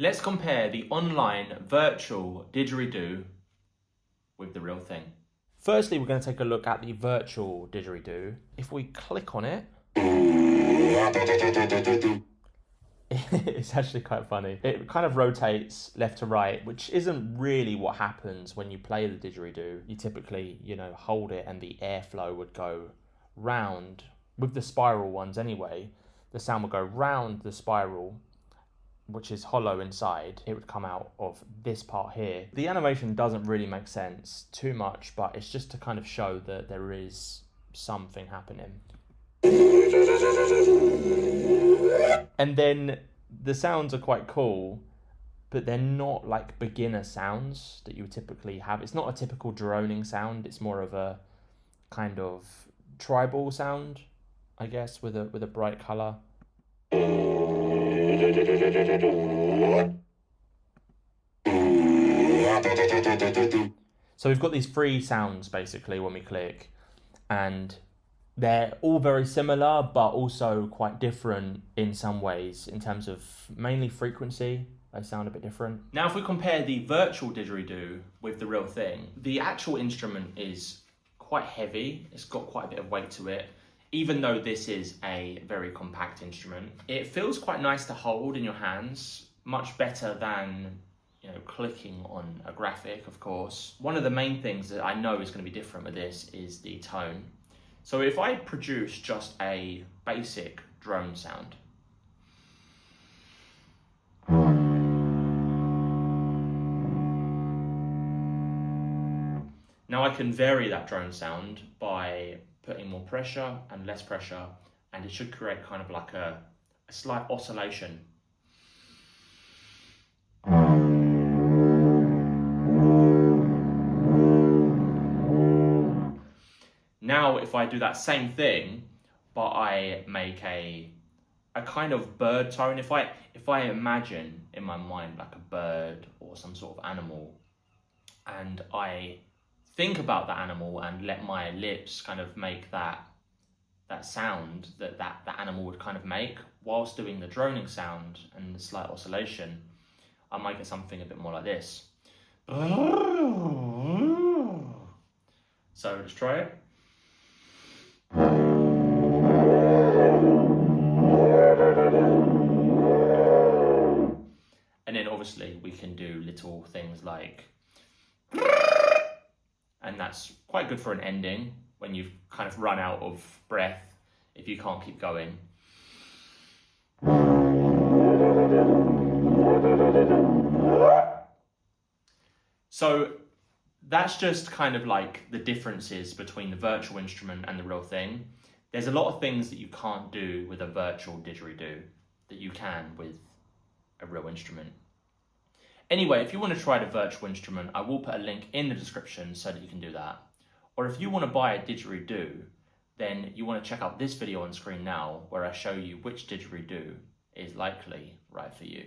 Let's compare the online virtual didgeridoo with the real thing. Firstly, we're going to take a look at the virtual didgeridoo. If we click on it, it's actually quite funny. It kind of rotates left to right, which isn't really what happens when you play the didgeridoo. You typically, hold it and the airflow would go round. With the spiral ones anyway, the sound would go round the spiral, which is hollow inside. It would come out of this part here. The animation doesn't really make sense too much, but it's just to kind of show that there is something happening. And then the sounds are quite cool, but they're not like beginner sounds that you would typically have. It's not a typical droning sound. It's more of a kind of tribal sound, I guess, with a bright color. So we've got these three sounds basically when we click, and they're all very similar but also quite different in some ways in terms of mainly frequency. They sound a bit different. Now if we compare the virtual didgeridoo with the real thing, the actual instrument is quite heavy. It's got quite a bit of weight to it. Even though this is a very compact instrument, it feels quite nice to hold in your hands, much better than clicking on a graphic, of course. One of the main things that I know is going to be different with this is the tone. So if I produce just a basic drone sound, now I can vary that drone sound by putting more pressure and less pressure, and it should create kind of like a slight oscillation. Now if I do that same thing, but I make a kind of bird tone, if I imagine in my mind like a bird or some sort of animal, and I think about that animal and let my lips kind of make that sound that animal would kind of make, whilst doing the droning sound and the slight oscillation, I might get something a bit more like this. So let's try it. And then obviously we can do little things like, and that's quite good for an ending when you've kind of run out of breath if you can't keep going. So that's just kind of like the differences between the virtual instrument and the real thing. There's a lot of things that you can't do with a virtual didgeridoo that you can with a real instrument. Anyway, if you want to try the virtual instrument, I will put a link in the description so that you can do that. Or if you want to buy a didgeridoo, then you want to check out this video on screen now where I show you which didgeridoo is likely right for you.